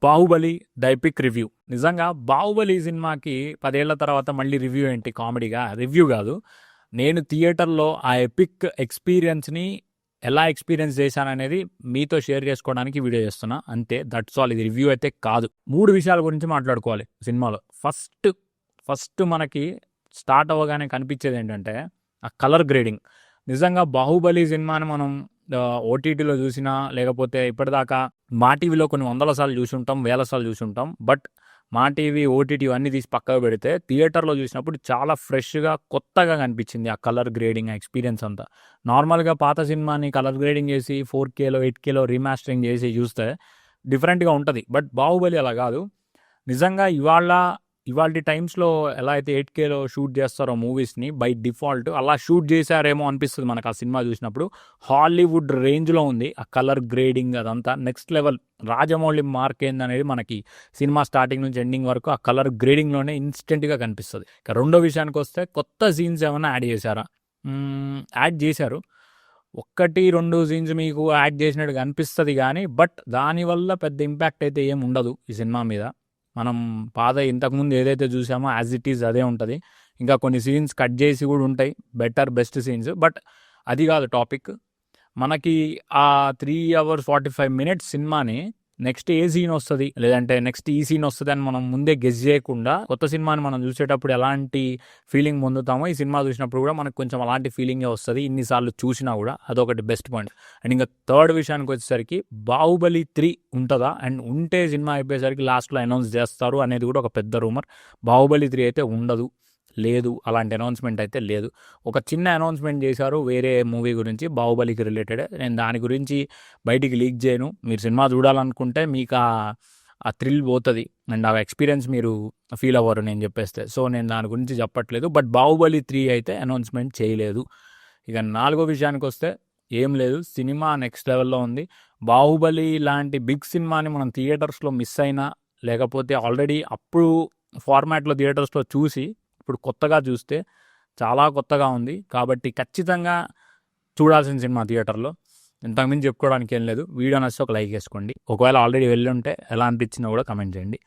Baahubali the epic review. నిజంగా బాహుబలి సినిమాకి 10 ఏళ్ల తర్వాత మళ్ళీ రివ్యూ ఏంటి కామెడీగా? రివ్యూ కాదు. నేను థియేటర్‌లో ఆ ఎపిక్ ఎక్స్‌పీరియన్స్‌ని ఎలా ఎక్స్‌పీరియన్స్ చేశాననేది మీతో షేర్ చేసుకోవడానికి వీడియో చేస్తున్నా. అంతే. That's all. ఇది రివ్యూ అయితే కాదు. 3 విషయాల గురించి మాట్లాడుకోవాలి సినిమాలో. ఫస్ట్ మనకి స్టార్ట్ అవ్వగానే కనిపించేది ఏంటంటే ఆ కలర్ గ్రేడింగ్. నిజంగా బాహుబలి సినిమాని మనం ఓటీటీలో చూసినా లేకపోతే ఇప్పటిదాకా మా టీవీలో కొన్ని వందల సార్లు చూసుంటాం, వేల సార్లు చూసుంటాం. బట్ మా టీవీ, ఓటీటీ అన్నీ తీసి పక్కకు పెడితే థియేటర్లో చూసినప్పుడు చాలా ఫ్రెష్గా, కొత్తగా కనిపించింది ఆ కలర్ గ్రేడింగ్, ఆ ఎక్స్పీరియన్స్ అంతా. నార్మల్గా పాత సినిమాని కలర్ గ్రేడింగ్ చేసి 4Kలో 8Kలో రీమాస్టరింగ్ చేసి చూస్తే డిఫరెంట్గా ఉంటుంది. బట్ బాహుబలి అలా కాదు. నిజంగా ఇవాల్టి టైమ్స్లో ఎలా అయితే 8Kలో షూట్ చేస్తారో మూవీస్ని బై డిఫాల్ట్ అలా షూట్ చేశారేమో అనిపిస్తుంది మనకు ఆ సినిమా చూసినప్పుడు. హాలీవుడ్ రేంజ్లో ఉంది ఆ కలర్ గ్రేడింగ్, అదంతా నెక్స్ట్ లెవెల్. రాజమౌళి మార్క్ ఏందనేది మనకి సినిమా స్టార్టింగ్ నుంచి ఎండింగ్ వరకు ఆ కలర్ గ్రేడింగ్లోనే ఇన్స్టెంట్గా కనిపిస్తుంది. ఇక రెండో విషయానికి వస్తే కొత్త సీన్స్ ఏమైనా యాడ్ చేశారా? యాడ్ చేశారు. 1-2 సీన్స్ మీకు యాడ్ చేసినట్టుగా అనిపిస్తుంది కానీ బట్ దానివల్ల పెద్ద ఇంపాక్ట్ అయితే ఏం ఉండదు ఈ సినిమా మీద. మనం పాత ఇంతకుముందు ఏదైతే చూసామో యాజ్ ఇట్ ఈజ్ అదే ఉంటుంది. ఇంకా కొన్ని సీన్స్ కట్ చేసి కూడా ఉంటాయి, బెస్ట్ సీన్స్. బట్ అది కాదు టాపిక్. మనకి ఆ 3 hours 45 minutes సినిమాని నెక్స్ట్ ఏ సీన్ వస్తుంది, లేదంటే నెక్స్ట్ ఈ సీన్ వస్తుంది అని మనం ముందే గెస్ చేయకుండా కొత్త సినిమాని మనం చూసేటప్పుడు ఎలాంటి ఫీలింగ్ పొందుతామో ఈ సినిమా చూసినప్పుడు కూడా మనకు కొంచెం అలాంటి ఫీలింగే వస్తుంది ఇన్నిసార్లు చూసినా కూడా. అదొకటి బెస్ట్ పాయింట్. అండ్ ఇంకా థర్డ్ విషయానికి వచ్చేసరికి బాహుబలి 3 ఉంటుందా, అండ్ ఉంటే సినిమా అయిపోయేసరికి లాస్ట్లో అనౌన్స్ చేస్తారు అనేది కూడా ఒక పెద్ద రూమర్. బాహుబలి 3 అయితే ఉండదు, లేదు, అలాంటి అనౌన్స్మెంట్ అయితే లేదు. ఒక చిన్న అనౌన్స్మెంట్ చేశారు వేరే మూవీ గురించి, బాహుబలికి రిలేటెడ్. నేను దాని గురించి బయటికి లీక్ చేయను. మీరు సినిమా చూడాలనుకుంటే మీకు ఆ థ్రిల్ పోతుంది అండ్ ఆ ఎక్స్పీరియన్స్ మీరు ఫీల్ అవ్వరు నేను చెప్పేస్తే. సో నేను దాని గురించి చెప్పట్లేదు. బట్ బాహుబలి 3 అయితే అనౌన్స్మెంట్ చేయలేదు. ఇక 4వ విషయానికి వస్తే ఏం లేదు, సినిమా నెక్స్ట్ లెవెల్లో ఉంది. బాహుబలి లాంటి బిగ్ సినిమాని మనం థియేటర్స్లో మిస్ అయినా, లేకపోతే ఆల్రెడీ అప్పుడు ఫార్మాట్లో థియేటర్స్లో చూసి ఇప్పుడు కొత్తగా చూస్తే చాలా కొత్తగా ఉంది. కాబట్టి ఖచ్చితంగా చూడాల్సిన సినిమా థియేటర్లో. ఇంతకుమించి చెప్పుకోవడానికి ఏం లేదు. వీడియో నచ్చితే ఒక లైక్ వేసుకోండి. ఒకవేళ ఆల్రెడీ వెళ్ళి ఉంటే ఎలా అనిపించిందో కూడా కమెంట్ చేయండి.